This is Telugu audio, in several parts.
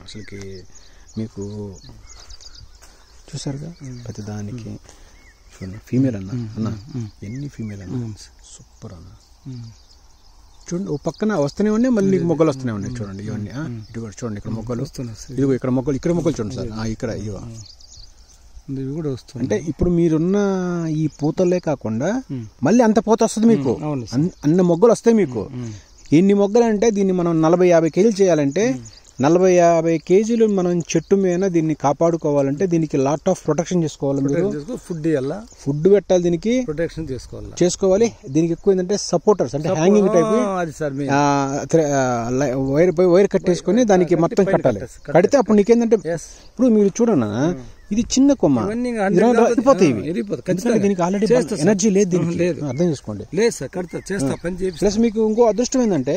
అసలుకి మీకు చూసారుగా ప్రతిదానికి చూడండి. ఫీమేల్ అన్న ఎన్ని ఫీమేల్ అన్న సూపర్ అన్న. చూడండి ఓ పక్కన వస్తూనే ఉన్నాయి, మళ్ళీ మొగ్గలు వస్తూనే ఉన్నాయి. చూడండి ఇవన్నీ ఇటు కూడా చూడండి, ఇక్కడ మొగ్గలు వస్తున్నాయి. ఇదిగో ఇక్కడ మొగ్గలు చూడండి సార్, ఇక్కడ ఇవి కూడా వస్తుంది. అంటే ఇప్పుడు మీరున్న ఈ పూతలే కాకుండా మళ్ళీ అంత పూత వస్తుంది మీకు, అన్ని మొగ్గలు వస్తాయి మీకు. ఎన్ని మొగ్గలు అంటే దీన్ని మనం 40-50 కేజీలు చేయాలంటే 40-50 కేజీలు మనం చెట్టు మీద దీన్ని కాపాడుకోవాలంటే దీనికి లాట్ ఆఫ్ ప్రొటెక్షన్ చేసుకోవాలి. మీరు ఫుడ్ పెట్టాలి, దీనికి ప్రొటెక్షన్ చేసుకోవాలి. దీనికి ఎక్కువ ఏంటంటే సపోర్టర్స్ అంటే హ్యాంగింగ్ టైప్ వైర్ కట్టేసుకొని దానికి మొత్తం కట్టాలి. కడితే అప్పుడు నీకేంటంటే ఇప్పుడు మీరు చూడన్నా ఇది చిన్న కొమ్మ వెళ్ళిపోతాయి. దీనికి ఆల్రెడీ ఎనర్జీ లేదు, దీనికి అర్థం చేసుకోండి. ప్లస్ మీకు ఇంకో అదృష్టం ఏంటంటే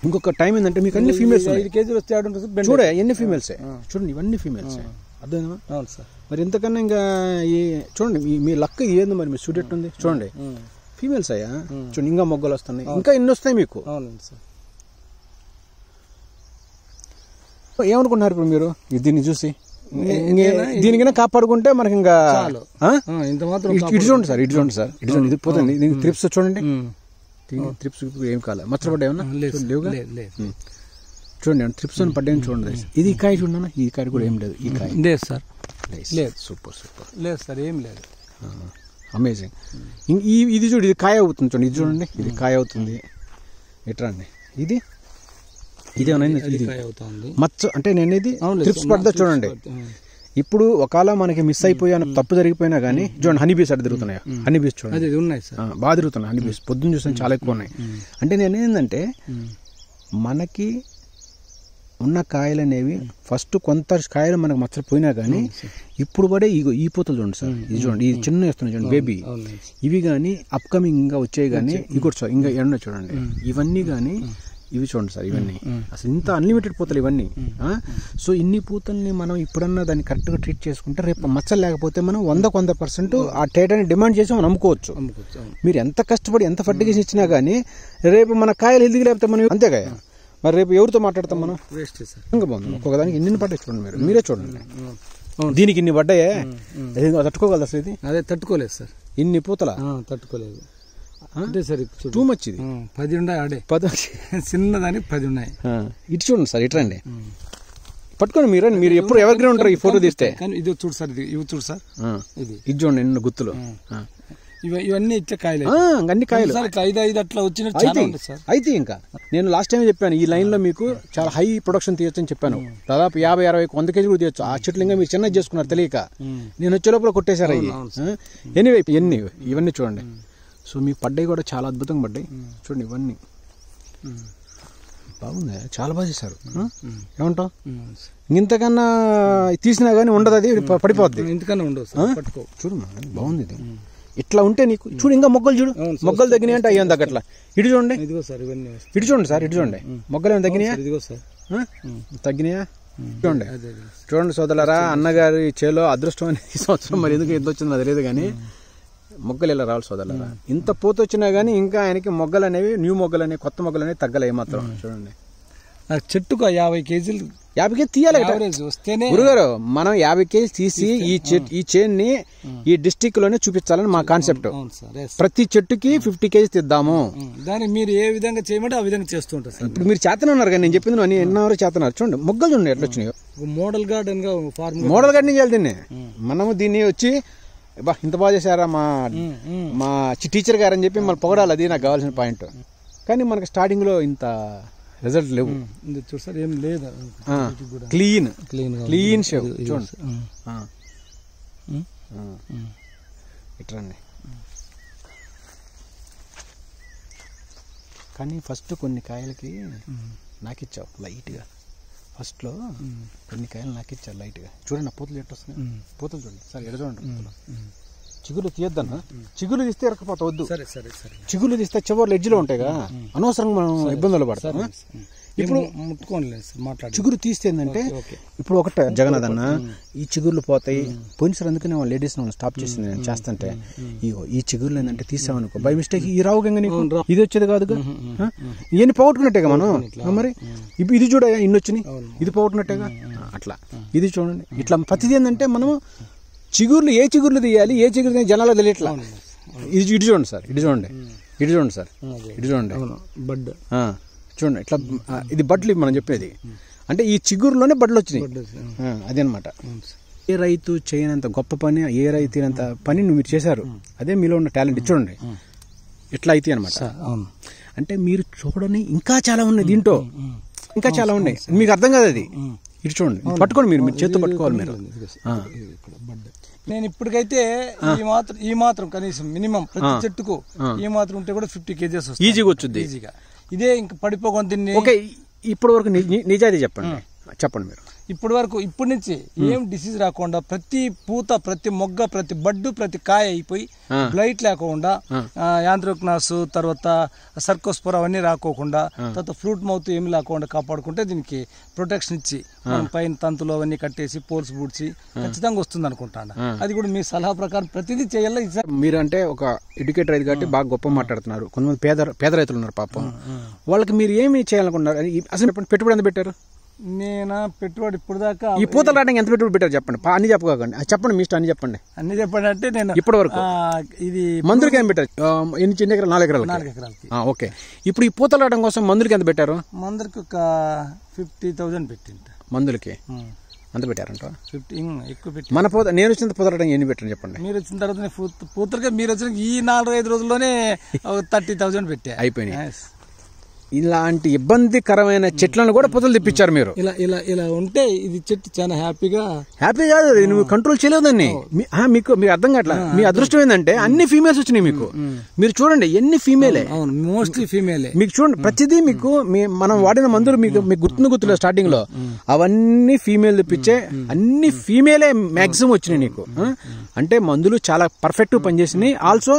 ఇంకొక టైం ఏంటంటే మీకు అన్ని ఫీమేల్స్ 5 కేజీలు వస్తే చూడ ఎన్ని ఫీమేల్సే చూడండి, ఇవన్నీ ఫీమేల్సే. అర్థమైందా? అవును సార్. మరి ఇంతకన్నా ఇంకా చూడండి మీ లక్ ఏంది మరి, మీ స్టూడెంట్ ఉంది చూడండి, ఫీమేల్స్ అయ్యా. చూడండి ఇంకా మొగ్గలు వస్తున్నాయి, ఇంకా ఎన్ని వస్తాయి మీకు. ఏమనుకుంటున్నారు ఇప్పుడు మీరు దీన్ని చూసి? దీనికైనా కాపాడుకుంటే మనకి ఇంకా ఇటు చూడండి సార్, ఇటు చూడండి సార్, ఇటు చూడండి, ఇది పోతుంది. దీనికి త్రిప్స్ చూడండి, త్రిప్స్ ఏం కాలే, మచ్చలు పడ్డా ఏమన్నా లేవుగా. చూడండి త్రిప్స్ అని పడ్డాయని చూడండి. ఇది ఈ కాయ చూడన్నా, ఈ కాయ కూడా ఏం లేదు. ఈ కాయ లేదు సార్, లేదు. సూపర్ లేదు సార్, ఏం లేదు. అమేజింగ్. ఇది చూడు, ఇది కాయ అవుతుంది చూడండి, ఇది చూడండి, ఇది కాయ అవుతుంది. ఎట్రా అండి ఇది ఏమన్నా మచ్చ అంటే నేను ఇది త్రిప్స్ పడ్డా చూడండి. ఇప్పుడు ఒకవేళ మనకి మిస్ అయిపోయా తప్పు జరిగిపోయినా కానీ చూడండి హనీబీస్ అటు తిరుగుతున్నాయి. హనీబీస్ చూడండి బాగా తిరుగుతున్నాయి. హనీబీస్ పొద్దున్న చూసాను చాలా ఎక్కువ ఉన్నాయి. అంటే నేను ఏంటంటే మనకి ఉన్న కాయలు అనేవి ఫస్ట్ కొంత కాయలు మనకు మచ్చపోయినా కానీ ఇప్పుడు పడే ఈ పూతలు చూడండి సార్, ఇది చూడండి, ఇది చిన్న వేస్తున్నాయి చూడండి బేబీ. ఇవి కానీ అప్కమింగ్ ఇంకా వచ్చాయి కానీ ఇవి కూడా ఇంకా ఎన్నో చూడండి. ఇవన్నీ కానీ ఇవి చూడండి సార్, ఇవన్నీ అసలు ఇంత అన్లిమిటెడ్ పూతలు ఇవన్నీ. సో ఇన్ని పూతల్ని మనం ఇప్పుడన్నా దాన్ని కరెక్ట్గా ట్రీట్ చేసుకుంటే రేపు మచ్చలు లేకపోతే మనం 100% ఆ టేటాన్ని డిమాండ్ చేసి మనం అమ్ముకోవచ్చు. మీరు ఎంత కష్టపడి ఎంత ఫర్టిగేషన్ ఇచ్చినా కానీ రేపు మన కాయలు హెల్తీగా లేకపోతే మనం అంతేగా మరి రేపు ఎవరితో మాట్లాడతాం మనం? ఇంకా బాగుంది. ఒక్కొక్క దానికి ఎన్ని పడ్డాయి చూడండి, మీరే చూడండి. దీనికి ఇన్ని పడ్డాయే, తట్టుకోగలదు అసలు ఇది? అదే తట్టుకోలేదు సార్, ఇన్ని పూతల తట్టుకోలేదు. టూ మచ్ ఇది. 10 ఉన్నాయి, ఆడే 10 చిన్నదానికి 10 ఉన్నాయి. ఇటు చూడండి సార్, ఇటు రండి పట్టుకోండి. మీరు ఎప్పుడు ఎవరి ఉంటారు ఈ ఫోటో తీస్తే. ఇది చూడు సార్, ఇవి చూడు సార్, ఇది చూడండి ఎన్నో గుర్తులు. ఇవన్నీ ఇట్లా కాయలు, అన్ని కాయలు 5 అట్లా వచ్చినట్టు అయితే. ఇంకా నేను లాస్ట్ టైం చెప్పాను ఈ లైన్ లో మీకు చాలా హై ప్రొడక్షన్ తీయొచ్చు అని చెప్పాను. దాదాపు 50-60-100 కేజీలు కూడా తీయొచ్చు. ఆ చెట్లు ఇంకా మీరు చిన్నది చేసుకున్నారు తెలియక, నేను వచ్చే లోపల కొట్టేశారు అవి. ఎనీవే ఇవన్నీ చూడండి. సో మీకు పడ్డాయి కూడా చాలా అద్భుతంగా పడ్డాయి చూడండి. ఇవన్నీ బాగుంది, చాలా బాగా చేశారు. ఏమంటావు? ఇంతకన్నా తీసినా కానీ ఉండదు, అది పడిపోద్ది. ఇంతకన్నా ఉండదు చూడు, బాగుంది ఇది. ఇట్లా ఉంటే నీకు చూడు ఇంకా మొగ్గలు చూడు, మొగ్గలు తగ్గినాయి అంటే అయ్యాం తగ్గట్లా. ఇటు చూడండి, ఇటు చూడండి సార్, ఇటు చూడండి మొగ్గలు ఏమైనా తగ్గినాయా? తగ్గినాయా? చూడండి సోదరులారా, అన్నగారి చేలో అదృష్టం అనేది ఈ సంవత్సరం మరి ఎందుకు ఎంత వచ్చిందో అది లేదు కానీ మొగ్గలు ఇలా రావాలి సోదరులారా. ఇంత పూత వచ్చినా కానీ ఇంకా ఆయనకి మొగ్గలు అనేవి, న్యూ మొగ్గలు అనేవి, కొత్త మొగ్గలు అనేవి తగ్గలే ఏమాత్రం. చూడండి చెట్టుకు 50 కేజీలు 50 కేజీ తీయాలి గురుగారు. మనం 50 కేజీ తీసి ఈ చైన్ ని ఈ డిస్టిక్ లోనే చూపించాలని మా కాన్సెప్ట్. ప్రతి చెట్టుకి 50 కేజీ తీద్దాము. దాన్ని మీరు ఏ విధంగా చేయమంటే ఆ విధంగా చేస్తూ ఉంటారు. ఇప్పుడు మీరు చేతనే ఉన్నారు కానీ నేను చెప్పింది అని ఎన్నో చేతన్నారు. చూడండి మొగ్గలు చూడండి ఎట్లా వచ్చినాయి. మోడల్ గార్డెన్ గా మోడల్ గార్డెన్ చేయాలి దీన్ని. మనము దీన్ని వచ్చి బా ఇంత బాగా చేశారా మా టీచర్ గారు అని చెప్పి మళ్ళీ పొగడాలి, అది నాకు కావాల్సిన పాయింట్. కానీ మనకి స్టార్టింగ్ లో ఇంత రిజల్ట్ లేవు. చూసారు ఏం లేదు, క్లీన్ షేవ్ చూడండి. ఇట్రండి. కానీ ఫస్ట్ కొన్ని కాయలకి నాకిచ్చావు లైట్గా. ఫస్ట్లో కొన్ని కాయలు నాకిచ్చారు లైట్గా. చూడండి పూతలు ఎట్టు వస్తున్నాయి, పూతలు చూడండి సార్, ఎడ చూడండి పూతలు. చిగులు తీయొద్దన్న, చిగులు తీస్తే ఎరకపోతా వద్దు. చిగులు తీస్తే చివరి ఎడ్జ్లో ఉంటాయి కదా, అనవసరంగా మనం ఇబ్బందులు పడతాం. ఇప్పుడు ముట్టుకోలేదు సార్ మాట్లాడి చిగురు తీస్తే ఏంటంటే ఇప్పుడు ఒకటే జగన్నాథ్ అన్న ఈ చిగుర్లు పోతాయి. పోయినసారి అందుకనే లేడీస్ స్టాప్ చేసింది నేను చేస్తుంటే. ఇగో ఈ చిగుర్లు ఏంటంటే తీసామనుకో బై మిస్టేక్ ఈ రావు గంగ నీకు ఇది వచ్చేది కాదుగా. ఇవన్నీ పోగొట్టుకున్నట్టేగా మనం. మరి ఇప్పుడు ఇది చూడ ఇన్ని వచ్చినాయి, ఇది పోగొట్టుకున్నట్టేగా. అట్లా ఇది చూడండి. ఇట్లా ప్రతిదీ ఏంటంటే మనము చిగుర్లు ఏ చిగుర్లు తీయాలి, ఏ చిగురు జనాలు తెలియట్లా. ఇది ఇటు చూడండి సార్, ఇటు చూడండి, ఇటు చూడండి సార్, ఇటు చూడండి బడ్ చూడండి. ఇట్లా ఇది బడ్లు మనం చెప్పేది అంటే ఈ చిగురులోనే బడ్లు వచ్చినాయి. అదే అనమాట. ఏ రైతు చేయనంత గొప్ప పని, ఏ రైతు చేయనంత పని మీరు చేశారు. అదే మీలో ఉన్న టాలెంట్. చూడండి ఇట్లా అయితే అనమాట. అంటే మీరు చూడని ఇంకా చాలా ఉన్నాయి దీంట్లో, ఇంకా చాలా ఉన్నాయి. మీకు అర్థం కాదు అది. ఇటు చూడండి, పట్టుకోండి మీరు చేతితో పట్టుకోవాలి మీరు. నేను ఇప్పటికైతే ఈ మాత్రం కనీసం మినిమం ప్రతి చెట్టుకు ఈ మాత్రం ఉంటే కూడా 50 kgs ఈజీగా వచ్చుద్ది. ఈజీగా ఇదే ఇంకా పడిపోకుండా దీన్ని. ఓకే, ఇప్పటి వరకు నిజాయితీ చెప్పండి మీరు. ఇప్పటి నుంచి ఏం డిసీజ్ రాకుండా ప్రతి పూత, ప్రతి మొగ్గ, ప్రతి బడ్డు, ప్రతి కాయ అయిపోయి బ్లైట్ లేకుండా, యాంత్రోక్నాస్, తర్వాత సర్కోస్పోరా అవన్నీ రాకోకుండా, తర్వాత ఫ్రూట్ మౌత్ ఏమి లేకుండా కాపాడుకుంటే దీనికి ప్రొటెక్షన్ ఇచ్చి మనం పైన తంతులు అవన్నీ కట్టేసి పోల్స్ పూడ్చి ఖచ్చితంగా వస్తుంది అనుకుంటాను. అది కూడా మీ సలహా ప్రకారం ప్రతిదీ చేయాలి. మీరు అంటే ఒక ఎడ్యుకేటర్ రైతు కాబట్టి బాగా గొప్ప మాట్లాడుతున్నారు. కొంతమంది పేద రైతులు ఉన్నారు పాపం, వాళ్ళకి మీరు ఏమి చేయాలనుకున్నారు? అసలు పెట్టుబడి ఎంత పెట్టారు? నేను పెట్టుబడి ఇప్పుడు దాకా ఈ పూతలు రావడానికి ఎంత పెట్టుబడి పెట్టారు చెప్పండి. అన్ని చెప్పుకోకండి, చెప్పండి మీ ఇష్టం, అన్ని చెప్పండి. అంటే నేను ఇప్పటి వరకు ఇది మందులకి ఏం పెట్టారు? ఎన్ని ఎకరాలు? 4 ఎకరాలు. 4 ఎకరాలకి. ఓకే, ఇప్పుడు ఈ పూతలు రావడం కోసం మందులకి ఎంత పెట్టారు? మందులకి ఒక 50,000 పెట్టింట. మందులకి అంత పెట్టారంట? 50 ఎక్కువ పెట్టి. మన నేను వచ్చిన పూతలు రావడానికి ఎన్ని పెట్టారు చెప్పండి? మీరు వచ్చిన తర్వాత పూతలకి మీరు వచ్చిన ఈ 4-5 రోజుల్లోనే 30,000 పెట్టా. అయిపోయినాయి. ఇలాంటి ఇబ్బందికరమైన చెట్లను కూడా పూతలు తెప్పించారు మీరు. ఇలా ఉంటే ఇది చెట్టు చాలా హ్యాపీ కాదు, నువ్వు కంట్రోల్ చేయలేదని మీకు అర్థం కావట్లా. మీ అదృష్టం ఏంటంటే అన్ని ఫీమేల్స్ వచ్చినాయి మీకు. మీరు చూడండి ఎన్ని ఫీమేలే, మోస్ట్లీ ఫీమేలే. మీకు చూడండి ప్రతిదీ మీకు మనం వాడిన మందులు మీకు గుర్తులేదు స్టార్టింగ్ లో, అవన్నీ ఫీమేల్ తెప్పించే, అన్ని ఫీమేలే మాక్సిమం వచ్చినాయి నీకు. అంటే మందులు చాలా పర్ఫెక్ట్ పనిచేసినాయి. ఆల్సో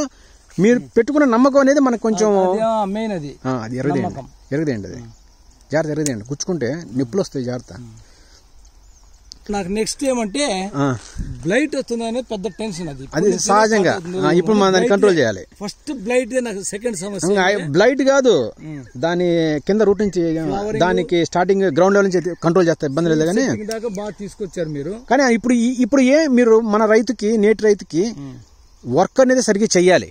మీరు పెట్టుకున్న నమ్మకం అనేది మనకు కొంచెం మెయిన్. అది ఎరగదేయండి, అది జాగ్రత్త ఎరగదేయండి, గుచ్చుకుంటే నిప్పులు వస్తాయి, జాగ్రత్త. నాకు నెక్స్ట్ ఏమంటే బ్లైట్ వస్తుందనే పెద్ద టెన్షన్. అది సహజంగా. ఇప్పుడు మనం దాన్ని కంట్రోల్ చేయాలి. ఫస్ట్ బ్లైట్ నాకు సెకండ్ సమస్య. బ్లైట్ కాదు, దాని కింద రూట్ నుంచి దానికి స్టార్టింగ్ గ్రౌండ్ లెవెల్ నుంచి కంట్రోల్ చేస్తే ఇబ్బంది లేదు. కానీ దాకా బాగా తీసుకొచ్చారు మీరు. కానీ ఇప్పుడు మీరు మన రైతుకి, నేటి రైతుకి వర్క్ అనేది సరిగ్గా చెయ్యాలి.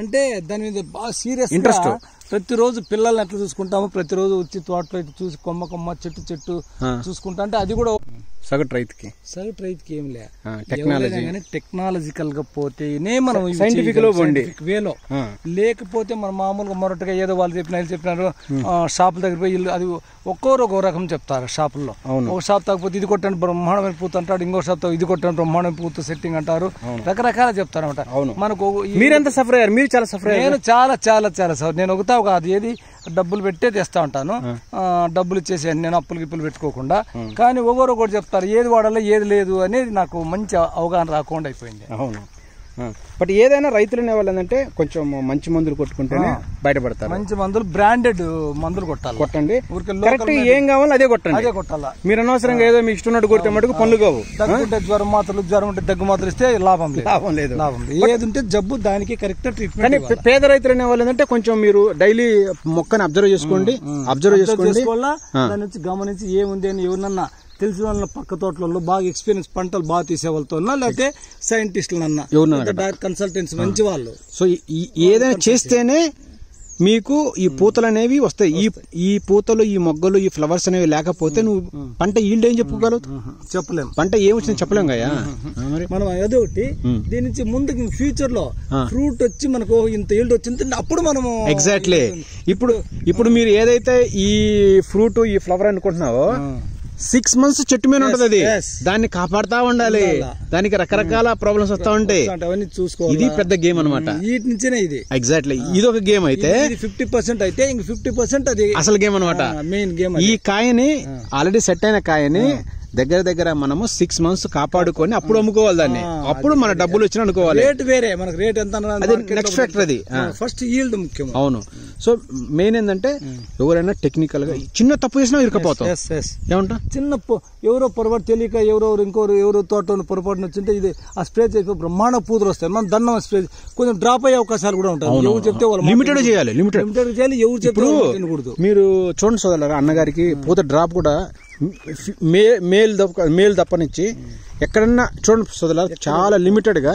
అంటే దాని మీద బాగా సీరియస్ ఇంట్రెస్ట్. ప్రతిరోజు పిల్లల్ని ఎట్లా చూసుకుంటాము, ప్రతిరోజు వచ్చి తోటలో చూసి కొమ్మ చెట్టు చూసుకుంటా. అంటే అది కూడా సగటు రైతుకి ఏం లే, టెక్నాలజికల్ గా పోతేనే మనం సైంటిఫిక్ వేలో, లేకపోతే మనం మామూలుగా మొరటగా ఏదో వాళ్ళు చెప్పినారు షాపుల దగ్గర పోయి అది ఒక్కో రకం చెప్తారు షాపుల్లో. ఒక షాప్ తాకపోతే ఇది కొట్టండి బ్రహ్మాండమైన పూత అంటాడు, ఇంకో షాప్ తో ఇది కొట్టండి బ్రహ్మాండమైన పూత సెట్టింగ్ అంటారు, రకరకాల చెప్తారు అనమాట. మనకు మీరెంత సఫర్ అయ్యారు? మీరు చాలా సఫర్ అయ్యారు. నేను చాలా సఫర్. నేను ఒకతా కాదు, ఏది డబ్బులు పెట్టే తెస్తా ఉంటాను, డబ్బులు ఇచ్చేసి నేను అప్పులు గిప్పులు పెట్టుకోకుండా. కానీ ఒకరు చెప్తారు ఏది వాడాలో ఏది లేదు అనేది నాకు మంచి అవగాహన రాకుండా అయిపోయింది. అవును, బట్ ఏదైనా రైతులు అనేవాళ్ళంటే కొంచెం మంచి మందులు కొట్టుకుంటేనే బయటపడతారు. మంచి మందులు, బ్రాండెడ్ మందులు కొట్టండి. కరెక్ట్ ఏం కావాలో అదే కొట్టాలా. మీరు అనవసరంగా ఏదో మీకు ఇష్టం కొడితే మటుకు పనులు కావు. దగ్గుంటే జ్వరం ఉంటే దగ్గు మాత్రలు ఇస్తే లాభం లేదు. ఏది ఉంటే జబ్బు దానికి కరెక్ట్ ట్రీట్మెంట్. కానీ పేద రైతులు అనే వాళ్ళు ఏంటంటే కొంచెం మీరు డైలీ మొక్కని అబ్జర్వ్ చేసుకోండి. దాని నుంచి గమనించి ఏముంది అని ఎవరినన్నా తెలిసిన వాళ్ళ పక్క తోటలలో బాగా ఎక్స్పీరియన్స్ పంటలు బాగా తీసే వాళ్ళతో, లేకపోతే సైంటిస్టులన్నా, కన్సల్టెంట్స్ మంచి వాళ్ళు. సో ఏదైనా చేస్తేనే మీకు ఈ పూతలు అనేవి వస్తాయి. ఈ పూతలు, ఈ మొగ్గలు, ఈ ఫ్లవర్స్ అనేవి లేకపోతే నువ్వు పంట ఈల్డ్ ఏం చెప్పుకోగలవు? చెప్పలేము. పంట ఏమొచ్చింది చెప్పలేం కదా. మనం అదొకటి. దీని నుంచి ముందుకు ఫ్యూచర్ లో ఫ్రూట్ వచ్చి మనకు ఇంత ఈల్డ్ వచ్చింది, అప్పుడు మనము ఎగ్జాక్ట్లీ. ఇప్పుడు మీరు ఏదైతే ఈ ఫ్రూట్, ఈ ఫ్లవర్ అనుకుంటున్నావో 6 months చెట్టు మీద ఉంటది. అది దాన్ని కాపాడుతా ఉండాలి. దానికి రకరకాల ప్రాబ్లమ్స్ వస్తా ఉంటాయి. ఇది పెద్ద గేమ్ అనమాట. వీటి నుంచేనే ఇది ఎగ్జాక్ట్లీ. ఇది ఒక గేమ్ అయితే 50% అయితే ఇంక 50% అది అసలు గేమ్ అనమాట, మెయిన్ గేమ్. ఈ కాయని ఆల్రెడీ సెట్ అయిన కాయని దగ్గర దగ్గర మనము 6 months కాపాడుకొని అప్పుడు అమ్ముకోవాలి దాన్ని, అప్పుడు మన డబ్బులు వచ్చిన అనుకోవాలి. రేట్ వేరే, మనకు రేట్ ఎంత నెక్స్ట్ ఫ్యాక్టర్ అది. ఫస్ట్ ఈల్డ్ ముఖ్యం. అవును. సో మెయిన్ ఏంటంటే ఎవరైనా టెక్నికల్ గా చిన్న తప్పు చేసినా ఇరుకపోతాం. ఏమంటా చిన్న ఎవరో పొరపాటు తెలియక ఎవరో తోట పొరపాటున వచ్చింటే ఇది ఆ స్ప్రే చేసి బ్రహ్మాండ పూతలు వస్తాయి. మనం దండం స్ప్రే కొంచెం డ్రాప్ అయ్యే అవకాశాలు కూడా ఉంటాయి. ఎవరు చెప్తే వాళ్ళు లిమిటెడ్ చేయాలి, లిమిటెడ్ చేయాలి. ఎవరు చెప్తే తినకూడదు. మీరు చూడండి సోదరులారా, అన్నగారికి పూత డ్రాప్ కూడా మేల్ తప్పనిచ్చి ఎక్కడన్నా చూడండి సోదరులారా, చాలా లిమిటెడ్ గా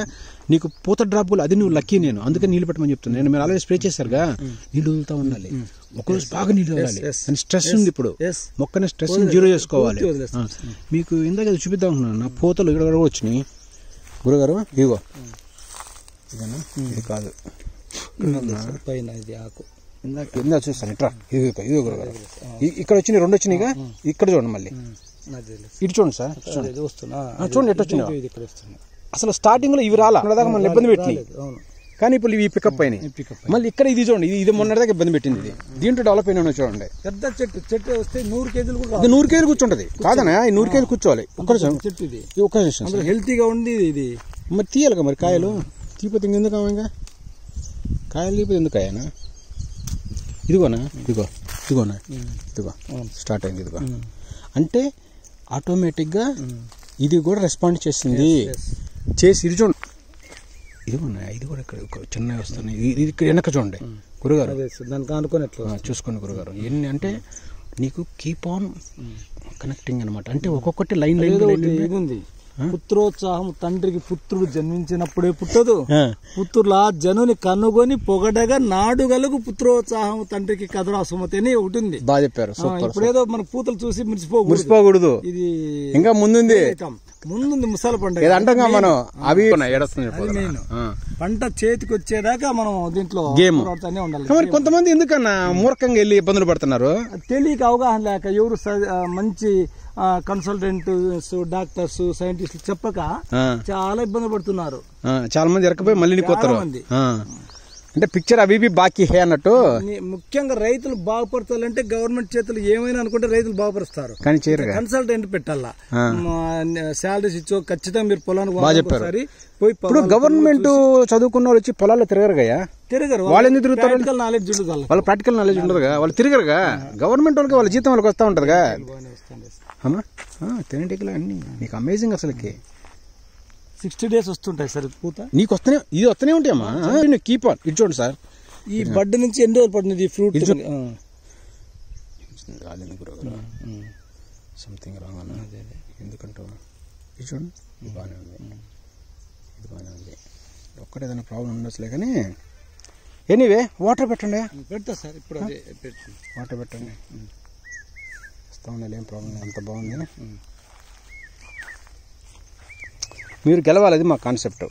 నీకు పూత డ్రాప్ కూడా అది నువ్వు లక్కీ. నేను అందుకని నీళ్ళు పెట్టమని చెప్తున్నాను. నేను మీరు ఆల్రెడీ స్ప్రే చేశారుగా, నీళ్ళు వదులుతా ఉండాలి. ఒకరోజు బాగా నీళ్ళు వదలాలి. అని స్ట్రెస్ ఉంది ఇప్పుడు, మొక్కని స్ట్రెస్ జీరో చేసుకోవాలి. మీకు ఇందాక చూపిద్దాం అనుకున్నాను. నా పూతలు ఇక్కడ వచ్చినాయి గురుగారు. ఇదిగో ఇదేనా, ఇది కాదు పైన ఇది ఆకు ఇందాక చూస్తాను. ఇట్రా, ఇదిగో గురుగారు, ఇక్కడ వచ్చినాయి 2 వచ్చినాయిగా. ఇక్కడ చూడండి, మళ్ళీ ఇటు చూడండి సార్, చూడండి ఎట్టు వచ్చినాయి. అసలు స్టార్టింగ్ లో ఇవి రాలా, దాకా మనం ఇబ్బంది పెట్టినాయి. కానీ ఇప్పుడు ఇవి పికప్ అయినాయి. మళ్ళీ ఇక్కడ ఇది చూడండి, ఇది మొన్నటిదాకా ఇబ్బంది పెట్టింది. ఇది దీంట్లో డెవలప్ అయినా చూడండి. పెద్ద చెట్టు వస్తే 100 kgs కూడా, 100 kg కూర్చుంటది కాదనా, 100 kg కూర్చోవాలి. ఒక్క చెట్టు ఇది, ఒక్క నిమిషం. హెల్తీగా ఉంది ఇది. మరి తీయాలిగా మరి కాయలు, తీపోతే ఇంకెందుకు ఇంకా కాయలు తీపోతే ఎందుకు కాయనా. ఇదిగోనా, ఇదిగోనా, ఇదిగో స్టార్ట్ అయింది. ఇదిగో అంటే ఆటోమేటిక్గా ఇది కూడా రెస్పాండ్ చేస్తుంది. చేసి ఇది చూడండి, ఇదిగోనా, ఇది కూడా ఇక్కడ చిన్నవి వస్తున్నాయి. ఇది ఇక్కడ వెనక చూడండి గురుగారు, దానికి అనుకుని చూసుకోండి గురుగారు. ఎన్ని అంటే నీకు కీప్ ఆన్ కనెక్టింగ్ అనమాట. అంటే ఒక్కొక్కటి లైన్ ఉంది. పుత్రోత్సాహం తండ్రికి పుత్రుడు జన్మించినప్పుడే పుట్టదు, పుత్రుల జనుని కనుగొని పొగడగా నాడుగలుగు పుత్రోత్సాహం తండ్రికి కథరా సుమతి అని ఒకటి ఉంది. బాగా చెప్పారు. ఇప్పుడేదో మన పూతలు చూసి మురిసిపోకూడదు. ఇది ఇంకా ముందుంది ముసల పండుగ అంటాం మనం. అవి పంట చేతికి వచ్చేదాకా మనం దీంట్లో గేమ్ ఉండాలి. కొంతమంది ఎందుకన్నా మూర్ఖంగా వెళ్ళి ఇబ్బందులు పడుతున్నారు, తెలియక అవగాహన లేక. ఎవరు మంచి కన్సల్టెంట్స్, డాక్టర్స్, సైంటిస్టులు చెప్పక చాలా ఇబ్బంది పడుతున్నారు. చాలా మంది ఎరకపోయి మళ్ళీ కొత్త అంటే పిక్చర్ అవి బాకీ హే అన్నట్టు. ముఖ్యంగా రైతులు బాగుపడతారంటే గవర్నమెంట్ చేతులు ఏమైనా అనుకుంటే రైతులు బాగుపరుస్తారు, కానీ చేయరు. కన్సల్టెంట్ పెట్టాలా, శాలరీస్ ఇచ్చో ఖచ్చితంగా మీరు పొలానికి పోయి. ఇప్పుడు గవర్నమెంట్ చదువుకున్న వాళ్ళు వచ్చి పొలాల్లో తిరగరుగా, తిరగరు. వాళ్ళు ఎందుకు తిరుగుతారు? వాళ్ళ ప్రాక్టికల్ నాలెడ్జ్ ఉండదుగా, వాళ్ళు తిరగరుగా. గవర్నమెంట్ వాళ్ళకి వాళ్ళ జీతం వాళ్ళకి వస్తా ఉంటదిగా. థెనటికల్ అన్ని నీకు అమేజింగ్. అసలుకి 60 days వస్తుంటాయి సార్ పూత. నీకు ఇది వస్తూనే ఉంటాయమ్మా. Keep on. ఇది చూడండి సార్, ఈ బడ్ నుంచి ఎన్ని రోజులు పడుతుంది ఈ ఫ్రూట్? సంథింగ్ రాంగ్ అన్న, ఎందుకంటే ఇది చూడండి, ఇది బాగానే ఉంది, ఇది బాగానే ఉంది. ఒక్కటే ఏదైనా ప్రాబ్లం ఉండొచ్చులే. కానీ ఎనీవే వాటర్ పెట్టండి. పెడతా సార్, ఇప్పుడు వాటర్ పెట్టండి. వస్తా ఉండాలి, ఏం ప్రాబ్లం లేదు, అంత బాగుంది. మీరు గెలవాలి, అది మా కాన్సెప్ట్.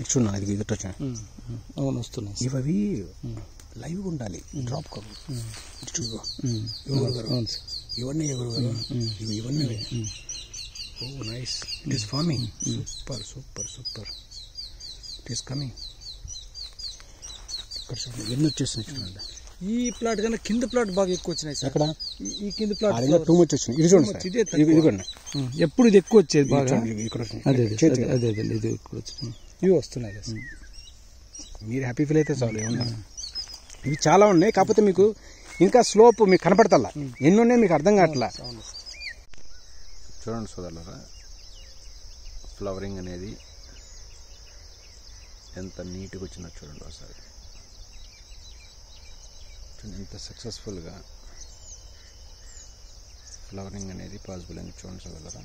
ఇచ్చున్నా ఇది ఎదుట వచ్చా వస్తున్నాయి. ఇవి లైవ్ ఉండాలి, డ్రాప్ కాదు. ఇవన్నీ ఇవన్నీ oh nice. It is farming. Super super super. It is coming. ఇక్కడ చూడండి ఎన్ని వచ్చేసినాయి చూడండి. ఈ ప్లాట్ కన్నా కింద ప్లాట్ బాగా ఎక్కువ వచ్చినాయి సార్. అక్కడ ఈ కింద ప్లాట్ టూ మచ్ వచ్చినాయి. ఇది చూడండి, ఇదిగోండి. ఎప్పుడు ఇది ఎక్కువ వచ్చేది బాగా. ఇక్కడ అదే ఇది ఎక్కువ వచ్చినాయి. ఇవి వస్తున్నాయి. మీరు హ్యాపీ ఫీల్ అయితే చాలు. ఏమన్నా ఇవి చాలా ఉన్నాయి, కాకపోతే మీకు ఇంకా స్లోప్ మీకు కనపడతా. ఎన్ని ఉన్నాయి మీకు అర్థం కావట్లా. చూడండి సోదరులారా, ఫ్లవరింగ్ అనేది ఎంత నీట్గా వచ్చిందో చూడండి ఒకసారి. ఎంత సక్సెస్ఫుల్గా ఫ్లవరింగ్ అనేది పాసిబుల్ అని చూడండి సోదరులారా.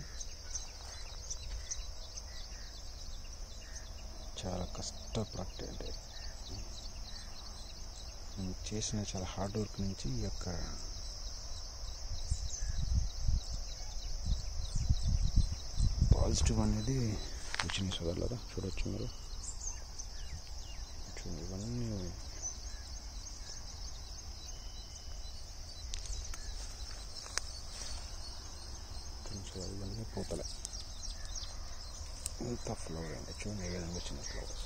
చాలా కష్టపడి అంటే నేను చేసిన చాలా హార్డ్ వర్క్ నుంచి ఈ యొక్క పాజిటివ్ అనేది వచ్చింది సోదరులారా. చూడవచ్చు మీరు, చూడండి ఇవన్నీ ఇవన్నీ పూతలే. ఇంత ఫ్లవర్ అంటే చూడండి ఏ విధంగా వచ్చిన ఫ్లవర్స్.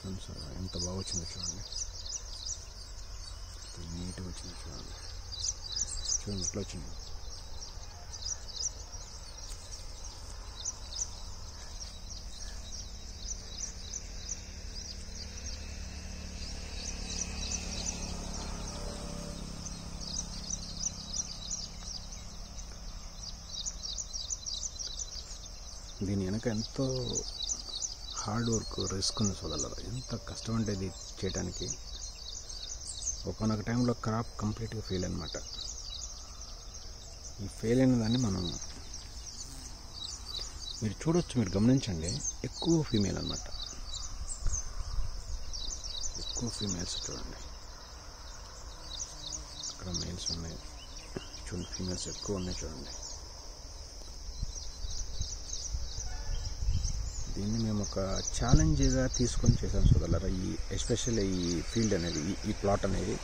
చూడండి సార్ ఎంత బాగా వచ్చిందో చూడండి, నీట్గా వచ్చిందో చూడండి. చూడండి ఎట్లా వచ్చింది. దీని వెనక ఎంతో హార్డ్ వర్క్, రిస్క్ ఉంది సోదరులారా. ఎంత కష్టం అంటే ఇది చేయడానికి. ఒకనొక టైంలో క్రాప్ కంప్లీట్గా ఫెయిల్ అనమాట. ఈ ఫెయిల్ అయిన దాన్ని మనం మీరు చూడొచ్చు, మీరు గమనించండి, ఎక్కువ ఫీమేల్ అనమాట, ఎక్కువ ఫీమేల్స్ చూడండి. అక్కడ మేల్స్ ఉన్నాయి చూడండి, ఫీమేల్స్ ఎక్కువ ఉన్నాయి చూడండి. దీన్ని మేము ఒక ఛాలెంజ్గా తీసుకొని చేసాం సోదరులారా. ఈ ఎస్పెషల్లీ ఈ ఫీల్డ్ అనేది, ఈ ప్లాట్ అనేది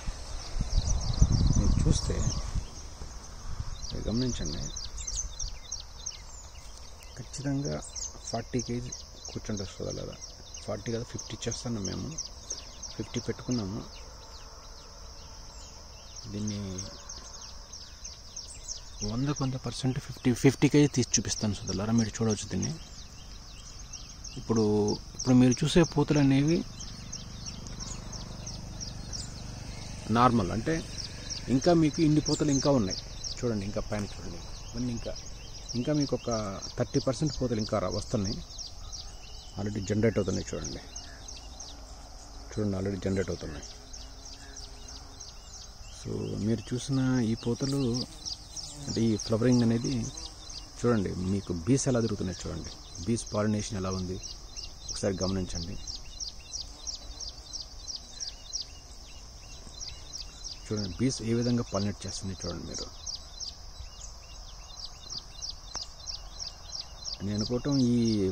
మీరు చూస్తే మీరు గమనించండి, ఖచ్చితంగా 40 kg కూర్చుంటారు సోదరులారా. 40 కదా 50 చేస్తున్నాం మేము, 50 పెట్టుకున్నాము. దీన్ని 100% 50 kg తీసి చూపిస్తాను సోదరులారా. మీరు చూడవచ్చు దీన్ని. ఇప్పుడు మీరు చూసే పూతలు అనేవి నార్మల్, అంటే ఇంకా మీకు ఇన్ని పూతలు ఇంకా ఉన్నాయి చూడండి. ఇంకా పైన చూడండి, ఇవన్నీ ఇంకా మీకు ఒక 30% పూతలు ఇంకా వస్తున్నాయి. ఆల్రెడీ జనరేట్ అవుతున్నాయి చూడండి, ఆల్రెడీ జనరేట్ అవుతున్నాయి. సో మీరు చూసిన ఈ పూతలు అంటే ఈ ఫ్లవరింగ్ అనేది చూడండి, మీకు బీస్ ఎలా తిరుగుతున్నాయి చూడండి, బీస్ పాలినేషన్ ఎలా ఉంది ఒకసారి గమనించండి. చూడండి బీస్ ఏ విధంగా పాలినేట్ చేస్తుంది చూడండి మీరు. నేను అనుకోవటం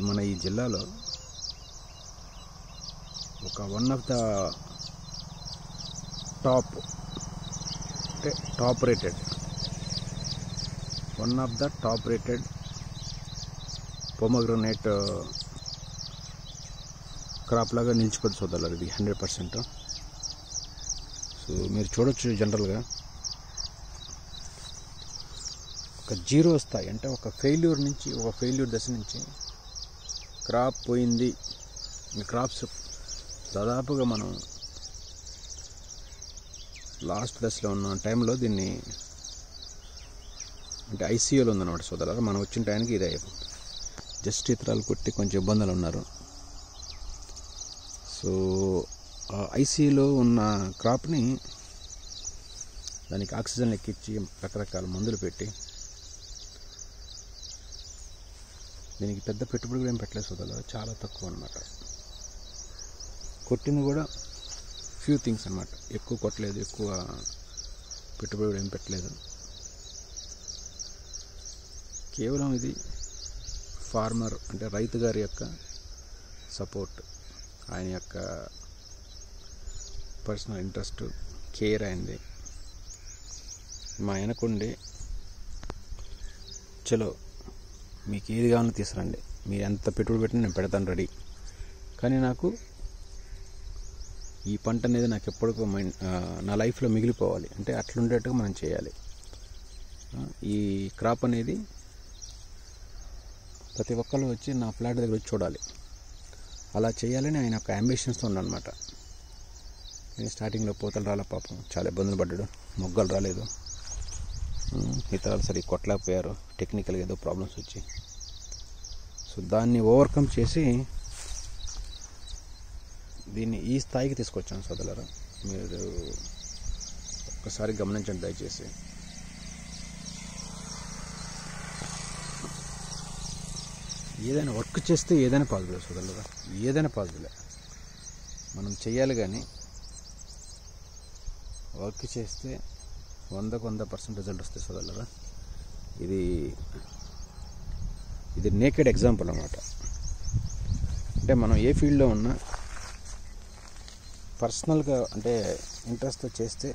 మన ఈ జిల్లాలో ఒక one of the top rated pomegranate crop లాగా నిలిచిపోతుంది సోదరులారా ఇది 100%. సో మీరు చూడొచ్చు, జనరల్గా ఒక జీరో స్థాయి అంటే ఒక ఫెయిల్యూర్ దశ నుంచి క్రాప్ పోయింది. ఈ క్రాప్స్ దాదాపుగా మనం లాస్ట్ దశలో ఉన్న టైంలో దీన్ని అంటే ఐసీయూలో ఉందన్నమాట సోదరులారా. మనం వచ్చిన టైంకి ఇది జస్ట్ ఇతరాలు కొట్టి కొంచెం ఇబ్బందులు ఉన్నారు. సో ఐసీయూలో ఉన్న క్రాప్ని దానికి ఆక్సిజన్ ఎక్కించి రకరకాల మందులు పెట్టి దీనికి పెద్ద పెట్టుబడి కూడా ఏం పెట్టలేదు సోదరులారా, చాలా తక్కువ అనమాట. కొట్టింది కూడా ఫ్యూ థింగ్స్ అనమాట, ఎక్కువ కొట్టలేదు, ఎక్కువ పెట్టుబడి కూడా ఏం పెట్టలేదు. కేవలం ఇది ఫార్మర్ అంటే రైతు గారి యొక్క సపోర్ట్, ఆయన యొక్క పర్సనల్ ఇంట్రెస్ట్, కేర్ అయింది. మా ఆయనకుండి చలో మీకు ఏది కావాలో తీసుకురండి, మీరు ఎంత పెట్టుబడి పెట్టినా నేను పెడతాను రెడీ, కానీ నాకు ఈ పంట అనేది నాకు ఎప్పటికో నా లైఫ్లో మిగిలిపోవాలి అంటే అట్లుండేట్టుగా మనం చేయాలి. ఈ క్రాప్ అనేది ప్రతి ఒక్కళ్ళు వచ్చి నా ఫ్లాట్ దగ్గర వచ్చి చూడాలి, అలా చేయాలని ఆయన ఒక అంబిషన్స్తో ఉన్నానమాట. నేను స్టార్టింగ్లో పూతలు రాలే పాపం, చాలా ఇబ్బందులు పడ్డాడు, మొగ్గలు రాలేదు, ఇతరాలు సరిగ్గా కొట్టలేకపోయారు, టెక్నికల్గా ఏదో ప్రాబ్లమ్స్ వచ్చి. సో దాన్ని ఓవర్కమ్ చేసి దీన్ని ఈ స్థాయికి తీసుకొచ్చాను సోదరులారా. మీరు ఒక్కసారి గమనించండి దయచేసి. ఏదైనా వర్క్ చేస్తే ఏదైనా పాజిబుల్ సోదరులారా, ఏదైనా పాజిబులే, మనం చెయ్యాలి. కానీ వర్క్ చేస్తే 100% రిజల్ట్ వస్తాయి సోదరులారా. ఇది నేకెడ్ ఎగ్జాంపుల్ అన్నమాట. అంటే మనం ఏ ఫీల్డ్లో ఉన్నా పర్సనల్గా అంటే ఇంట్రెస్ట్తో చేస్తే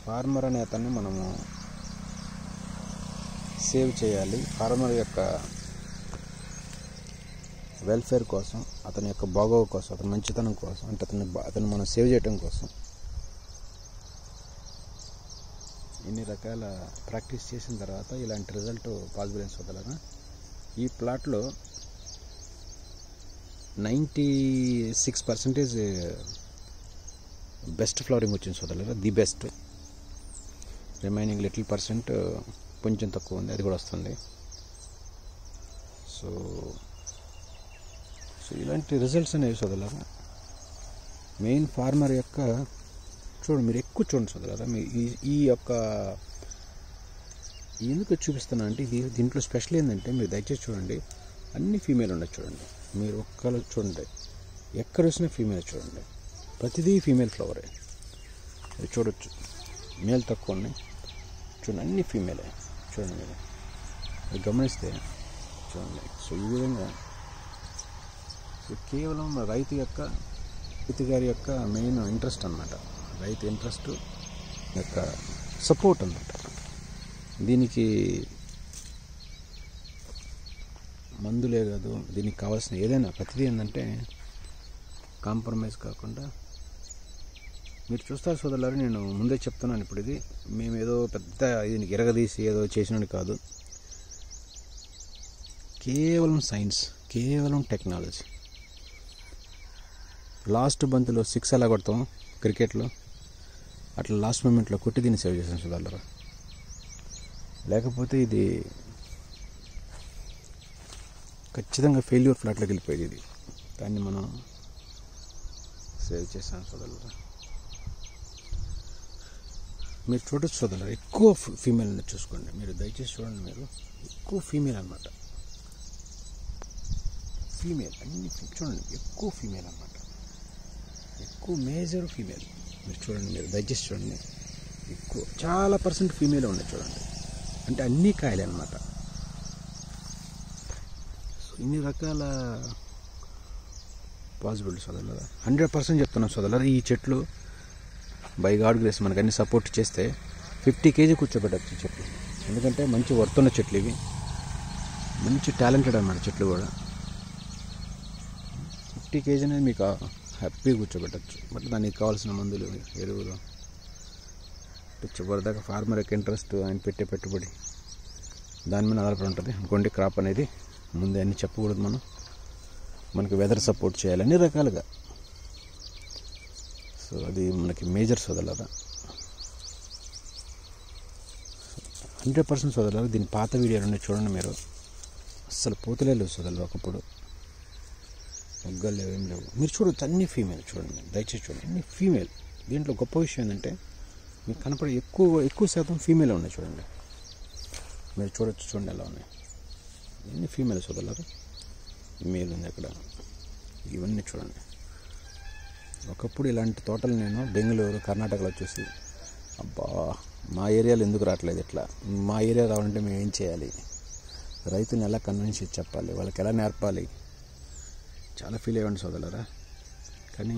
ఫార్మర్ అనే అతన్ని మనము సేవ్ చేయాలి. ఫార్మర్ యొక్క వెల్ఫేర్ కోసం అతని యొక్క బాగోగు కోసం, అతని మంచితనం కోసం, అంటే అతను మనం సేవ్ చేయడం కోసం ఇన్ని రకాల ప్రాక్టీస్ చేసిన తర్వాత ఇలాంటి రిజల్ట్ పాసిబుల్ అయిన సోదరులారా. ఈ ప్లాట్లో 96% బెస్ట్ ఫ్లవరింగ్ వచ్చింది సోదరులారా, the best. Remaining little percent కొంచెం తక్కువ ఉంది, అది కూడా వస్తుంది. సో ఇలాంటి రిజల్ట్స్ అనేవి సోదరులారా మెయిన్ ఫార్మర్ యొక్క చూడండి, మీరు ఎక్కువ చూడండి సోదరులారా. మీ ఈ యొక్క ఎందుకు చూపిస్తున్నా అంటే దీంట్లో స్పెషల్ ఏంటంటే మీరు దయచేసి చూడండి, అన్ని ఫీమేల్ ఉండదు చూడండి. మీరు ఒక్కరు చూడండి, ఎక్కడ వచ్చినా ఫీమేల్ చూడండి, ప్రతిదీ ఫీమేల్ ఫ్లవరే. అది చూడొచ్చు, మేల్ తక్కువ ఉన్నాయి చూడండి, అన్ని ఫీమేలే చూడండి. మీరు అది గమనిస్తే చూడండి. సో ఈ విధంగా కేవలం రైతు గారి యొక్క మెయిన్ ఇంట్రెస్ట్ అన్నమాట, రైతు ఇంట్రెస్ట్ యొక్క సపోర్ట్ అన్నమాట. దీనికి మందులే కాదు, దీనికి కావాల్సిన ఏదైనా ప్రతిదీ ఏంటంటే కాంప్రమైజ్ కాకుండా మీరు చూస్తారు సోదరులారు. నేను ముందే చెప్తున్నాను, ఇప్పుడు ఇది మేము ఏదో పెద్ద దీనికి ఎరగదీసి ఏదో చేసినది కాదు, కేవలం సైన్స్, కేవలం టెక్నాలజీ. లాస్ట్ బంతిలో 6 ఎలా కొడతాం క్రికెట్లో, అట్లా లాస్ట్ మూమెంట్లో కొట్టి దీన్ని సేవ్ చేసాం సోదరులారా. లేకపోతే ఇది ఖచ్చితంగా ఫెయిల్యూర్ ఫ్లాట్లోకి వెళ్ళిపోయేది. ఇది దాన్ని మనం సేవ్ చేసాం సోదరులారా. మీరు చూడొచ్చు సోదరులారా, ఎక్కువ ఫీమేల్ చూసుకోండి, మీరు దయచేసి చూడండి. మీరు ఎక్కువ ఫీమేల్ అన్నమాట, ఫీమేల్ అన్ని చూడండి, ఎక్కువ ఫీమేల్ అన్నమాట, ఎక్కువ మేజర్ ఫీమేల్. మీరు చూడండి, మీరు దయచేసి చూడండి, ఎక్కువ చాలా % ఫీమేల్ ఉన్నాయి చూడండి. అంటే అన్ని కాయలే అన్నమాట. సో ఇన్ని రకాల పాసిబిలిటీ సోదరులారా, 100% చెప్తున్నాం సోదరులారా. ఈ చెట్లు బై గాడ్ గ్రేస్ మనకు అన్ని సపోర్ట్ చేస్తే 50 kg కూర్చోబెట్టచ్చు చెట్లు. ఎందుకంటే మంచి వర్తున్న చెట్లు ఇవి, మంచి టాలెంటెడ్ అన్నమాట చెట్లు కూడా. 50 kg అనేది మీకు హ్యాపీగా కూర్చోబెట్టచ్చు. బట్ దానికి కావాల్సిన మందులు, ఎరువులు, చివరిదాకా ఫార్మర్ యొక్క ఇంట్రెస్ట్, ఆయన పెట్టే పెట్టుబడి దాని మీద ఆధారపడి ఉంటుంది అనుకోండి. క్రాప్ అనేది ముందే అన్ని చెప్పకూడదు మనం, మనకి వెదర్ సపోర్ట్ చేయాలి అన్ని రకాలుగా. సో అది మనకి మేజర్ సోదరులారా, 100% సోదరులారా. దీని పాత వీడియోలు చూడండి మీరు, అస్సలు పూతలే లేవు సోదరులు, ఒకప్పుడు మొగ్గలు లేవు, ఏం లేవు. మీరు చూడొచ్చు అన్ని ఫీమేల్ చూడండి, దయచేసి చూడండి, అన్ని ఫీమేల్. దీంట్లో గొప్ప విషయం ఏంటంటే మీకు కనపడే ఎక్కువ శాతం ఫీమేల్ ఉన్నాయి చూడండి. మీరు చూడొచ్చు, చూడండి ఎలా ఉన్నాయి, అన్ని ఫీమేల్ సోదరులారా. మేల్ ఉంది అక్కడ, ఇవన్నీ చూడండి. ఒకప్పుడు ఇలాంటి తోటలు నేను బెంగళూరు, కర్ణాటకలో చూసి, అబ్బా మా ఏరియాలో ఎందుకు రావట్లేదు, ఇట్లా మా ఏరియా రావాలంటే మేము ఏం చేయాలి, రైతుని ఎలా కన్విన్స్ చేసి చెప్పాలి, వాళ్ళకి ఎలా నేర్పాలి, చాలా ఫీల్ అయ్యండి సోదరులారా. కానీ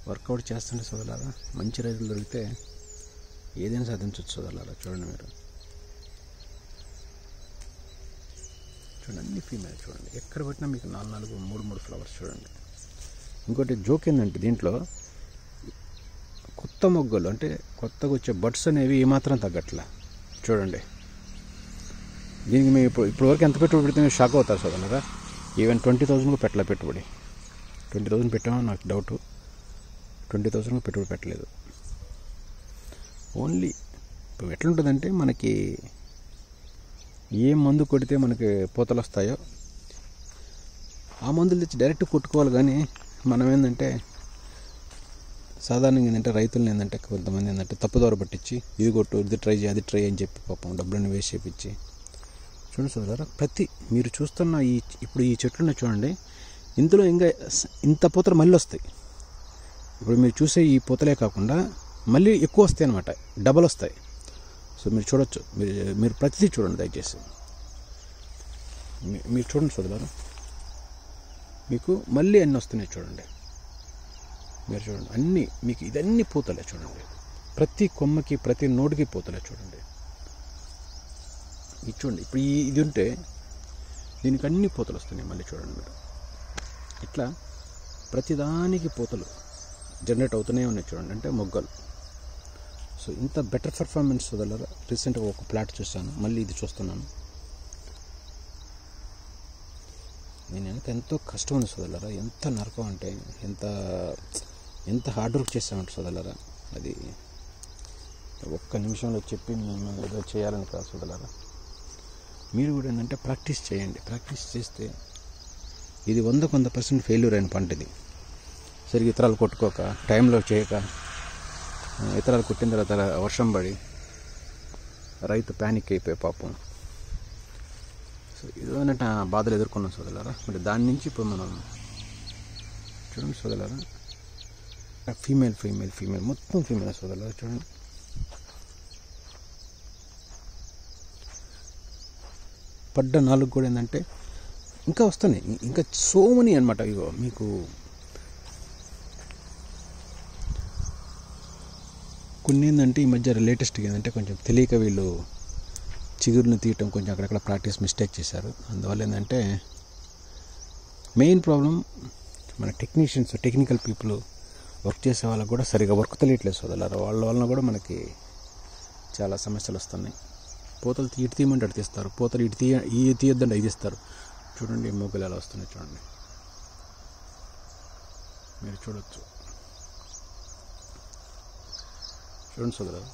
వర్కౌట్ చేస్తుండే సోదరులారా, మంచి రైతులు దొరికితే ఏదైనా సాధించవచ్చు సోదరులారా. చూడండి మీరు చూడండి, అన్ని ఫీమేల్ చూడండి, ఎక్కడ పెట్టినా మీకు 4 3 ఫ్లవర్స్ చూడండి. ఇంకోటి జోక్ ఏంటంటే దీంట్లో కొత్త మొగ్గలు, అంటే కొత్తగా వచ్చే బడ్స్ అనేవి ఏమాత్రం తగ్గట్లా చూడండి. దీనికి మేము ఇప్పటివరకు ఎంత పెట్టుబడి పెడితే మేము షాక్ అవుతారు సోదరులారా. ఈవెన్ 20,000 పెట్టలే పెట్టుబడి, 20,000 పెట్టామో నాకు డౌట్, 20,000 పెట్టుబడి పెట్టలేదు. ఓన్లీ ఇప్పుడు ఎట్లుంటుందంటే మనకి ఏ మందు కొడితే మనకి పూతలు వస్తాయో ఆ మందులు తెచ్చి డైరెక్ట్ కొట్టుకోవాలి. కానీ మనం ఏంటంటే సాధారణంగా ఏంటంటే రైతులను ఏంటంటే కొంతమంది ఏంటంటే తప్పుదోవ పట్టించి ఇది కొట్టు, ఇది ట్రై చేయి, అది ట్రై అని చెప్పి పాపం డబ్బులను వేస్ట్ చేయించి. చూడండి సోదరులారా, మీరు చూస్తున్న ఇప్పుడు ఈ చెట్లున్న చూడండి, ఇందులో ఇంకా ఇంత పూతలు మళ్ళీ వస్తాయి. ఇప్పుడు మీరు చూసే ఈ పూతలే కాకుండా మళ్ళీ ఎక్కువ వస్తాయి అన్నమాట, డబల్ వస్తాయి. సో మీరు చూడొచ్చు, మీరు ప్రతిదీ చూడండి దయచేసి. మీరు చూడండి సోదరులారా, మీకు మళ్ళీ అన్నీ వస్తున్నాయి చూడండి. మీరు చూడండి, అన్నీ మీకు ఇదన్నీ పూతలే చూడండి, ప్రతి కొమ్మకి ప్రతి నోటికి పూతలే చూడండి. ఇది చూడండి, ఇప్పుడు ఇది ఉంటే దీనికి అన్ని పూతలు వస్తున్నాయి మళ్ళీ చూడండి మీరు. ఇట్లా ప్రతిదానికి పూతలు జనరేట్ అవుతూనే ఉన్నాయి చూడండి, అంటే మొగ్గలు. సో ఇంత బెటర్ పర్ఫార్మెన్స్ సోదరులారా. రీసెంట్గా ఒక ప్లాట్ చూశాను, మళ్ళీ ఇది చూస్తున్నాను. నేను ఎంతో కష్టం ఉంది సోదరులారా, ఎంత నరకం అంటే ఎంత హార్డ్ వర్క్ చేసామంటే సోదరులారా. అది ఒక్క నిమిషంలో చెప్పి మేము ఏదో చేయాలని కాదు సోదరులారా. మీరు కూడా ఏంటంటే ప్రాక్టీస్ చేయండి. ప్రాక్టీస్ చేస్తే ఇది 100% ఫెయిల్యూర్ అయిన పంట. ఇది సరిగ్గా ఇతరాలు కొట్టుకోక, టైంలో చేయక, ఇతరాలు కొట్టిన తర్వాత వర్షం పడి రైతు ప్యానిక్ అయిపోయి పాపం. సో ఇదేనంటే బాధలు ఎదుర్కొన్నాం సోదరులారా. మరి దాని నుంచి ఇప్పుడు మనం చూడండి సోదరులారా, ఫీమేల్ మొత్తం ఫీమేల్ సోదరులారా. చూడండి, పడ్డ 4 కూడా ఏంటంటే ఇంకా వస్తున్నాయి, ఇంకా సో మెనీ అనమాట. ఇగో మీకు కొన్ని ఏంటంటే ఈ మధ్య లేటెస్ట్గా ఏంటంటే కొంచెం తెలియక వీళ్ళు చిగురుని తీయటం కొంచెం అక్కడక్కడ ప్రాక్టీస్ మిస్టేక్ చేశారు. అందువల్ల ఏంటంటే మెయిన్ ప్రాబ్లం మన టెక్నికల్ పీపుల్ వర్క్ చేసే వాళ్ళకు కూడా సరిగా వర్క్ తెలియట్లేదు సోదరులారా. వాళ్ళ వలన కూడా మనకి చాలా సమస్యలు వస్తున్నాయి. పూతలు ఇటు తీయమంటే అటు తీస్తారు, పూతలు ఇటు తీయొద్దంటే ఇది ఇస్తారు. చూడండి మొగ్గలు ఎలా వస్తున్నాయి చూడండి, మీరు చూడొచ్చు. చూడండి సోదరులారా,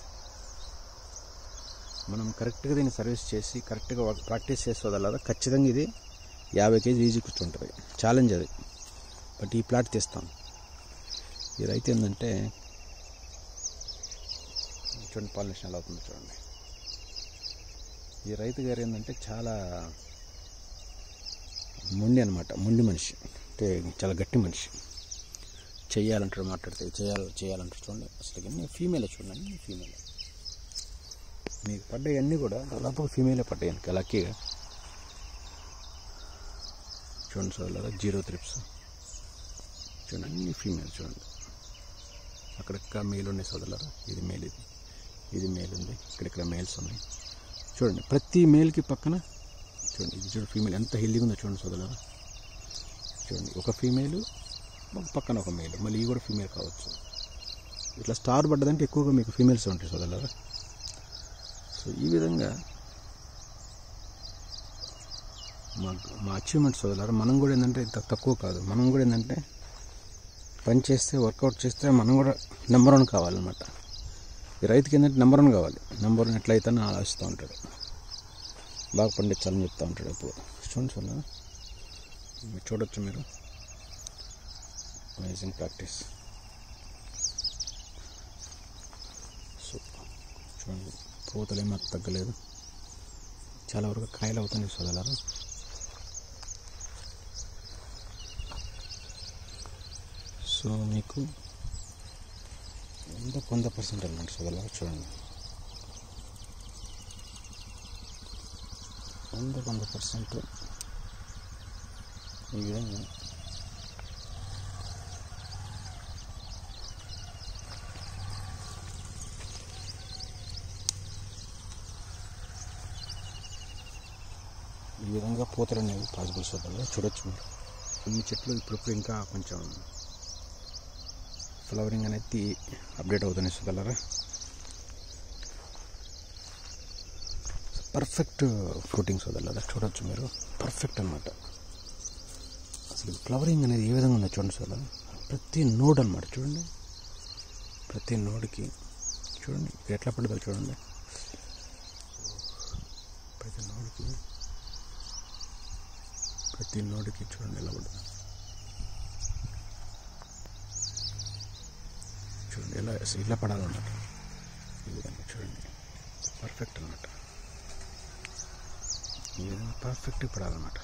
మనం కరెక్ట్గా దీన్ని సర్వీస్ చేసి కరెక్ట్గా ప్రాక్టీస్ చేసే సోదరులారా ఖచ్చితంగా ఇది 50 kg ఈజీ కూర్చుంటుంది. ఛాలెంజ్ అది. బట్ ఈ ప్లాట్ తీస్తాం. ఈ రైతు ఏంటంటే చూడండి పాలినేషన్ ఎలా అవుతుందో చూడండి. ఈ రైతు గారు ఏంటంటే చాలా మొండి అనమాట, మొండి మనిషి, అంటే చాలా గట్టి మనిషి. చెయ్యాలంటాడు, మాట్లాడితే చేయాలంటాడు. చూడండి అసలు అన్నీ ఫీమేలే, చూడండి ఫీమేలే. మీకు పడ్డాయి అన్నీ కూడా దాదాపు ఫీమేలే పడ్డాయి అనుక లక్కీగా. చూడండి సోదరులారా, 0 త్రిప్స్ చూడండి, అన్ని ఫీమేల్. చూడండి అక్కడక్కడ మేల్ ఉన్నాయి సోదరులారా. ఇది మేల్, ఇది మేల్ ఉంది, ఇక్కడిక్కడ మేల్స్ ఉన్నాయి. చూడండి ప్రతి మేల్కి పక్కన చూడండి, ఇది చూడండి ఫీమేల్ ఎంత హెల్దీగా ఉందో చూడండి సోదరులారా. చూడండి ఒక ఫీమేలు పక్కన ఒక మేల్, మళ్ళీ ఈ కూడా ఫీమేల్ కావచ్చు. ఇట్లా స్టార్ పడ్డదంటే ఎక్కువగా మీకు ఫీమేల్స్ ఉంటాయి సోదరులారా. సో ఈ విధంగా మా అచీవ్మెంట్ సోదరులారా. మనం కూడా ఏంటంటే తక్కువ కాదు. మనం కూడా ఏంటంటే పని చేస్తే, వర్కౌట్ చేస్తే మనం కూడా నెంబర్ 1 కావాలన్నమాట. ఈ రైతుకి ఏంటంటే నెంబర్ 1 కావాలి. నెంబర్ 1 ఎట్లయితే ఆలోచిస్తూ ఉంటాడు, బాగా పండించాలని చెప్తూ ఉంటాడు ఎప్పుడు. చూడండి సోదరులారా, మీరు చూడొచ్చు, మీరు అమేజింగ్ ప్రాక్టీస్. సో చూడండి పూతలు ఏమీ తగ్గలేదు, చాలా వరకు కాయలు అవుతుంది సోదరులారా. సో మీకు 100% అన్నమాట సోదరులారా. చూడండి 100% ఈ విధంగా పూతలు అనేవి పాసిబుల్ సోదరులారా. చూడొచ్చు మీరు. ఈ చెట్లు ఇప్పుడు ఇంకా కొంచెం ఫ్లవరింగ్ అనేది అప్డేట్ అవుతున్నాయి సోదరులారా. పర్ఫెక్ట్ ఫ్రూటింగ్ సోదరులారా. చూడొచ్చు మీరు, పర్ఫెక్ట్ అనమాట. అసలు ఫ్లవరింగ్ అనేది ఏ విధంగా ఉందో చూడండి సోదరులారా. ప్రతి నోడ్ అనమాట. చూడండి ప్రతి నోడ్కి చూడండి ఎట్లా పడుతుందో చూడండి. ప్రతి నోడ్కి చూడండి ఎలా పడుతుంది. చూడండి ఎలా ఇలా పడాలన్నమాట. ఈ విధంగా చూడండి పర్ఫెక్ట్ అనమాట. ఈ విధంగా పర్ఫెక్ట్గా పడాలన్నమాట.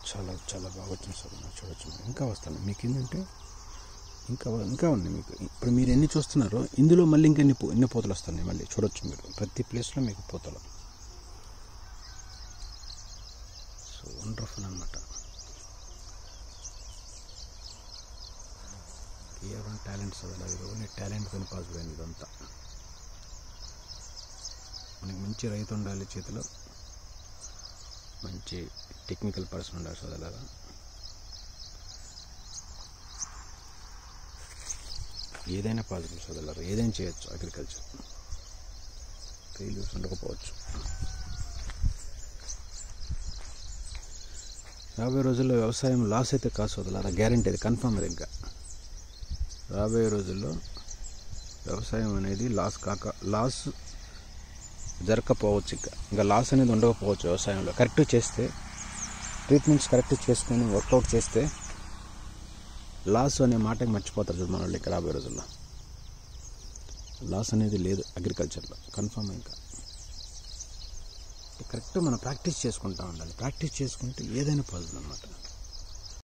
చాలా చాలా బాగా వచ్చింది సార్. చూడొచ్చు ఇంకా వస్తాను. మీకు ఏంటంటే ఇంకా ఉంది మీకు. ఇప్పుడు మీరు ఎన్ని చూస్తున్నారో ఇందులో మళ్ళీ ఇంకా ఎన్ని పూతలు వస్తున్నాయి మళ్ళీ చూడొచ్చు మీరు. ప్రతి ప్లేస్లో మీకు పూతలు. సో వండర్ఫుల్ అనమాట. కేవలం టాలెంట్స్ అది ఓన్లీ టాలెంట్ కొని పాసిబుల్ అయింది ఇదంతా. మనకి మంచి రైతు ఉండాలి చేతిలో, మంచి టెక్నికల్ పర్సన్ ఉండాలి సోదరులారా. ఏదైనా పాసిబుల్ సోదరులారా, ఏదైనా చేయొచ్చు అగ్రికల్చర్. ఫెయిల్యూర్స్ ఉండకపోవచ్చు. రాబోయే రోజుల్లో వ్యవసాయం లాస్ అయితే కాదు సోదరులారా, గ్యారెంటీ, అది కన్ఫర్మ్. అది ఇంకా రాబోయే రోజుల్లో వ్యవసాయం అనేది లాస్ జరగకపోవచ్చు. ఇంకా లాస్ అనేది ఉండకపోవచ్చు వ్యవసాయంలో. కరెక్ట్ చేస్తే, ట్రీట్మెంట్స్ కరెక్ట్ చేసుకొని వర్కౌట్ చేస్తే లాస్ అనే మాటకి మర్చిపోతారు చూడు మన వాళ్ళు. ఇంకా రాబోయే రోజుల్లో లాస్ అనేది లేదు అగ్రికల్చర్లో, కన్ఫర్మ్. ఇంకా కరెక్ట్ మనం ప్రాక్టీస్ చేసుకుంటూ ఉండాలి. ప్రాక్టీస్ చేసుకుంటే ఏదైనా పాజిబుల్ అన్నమాట.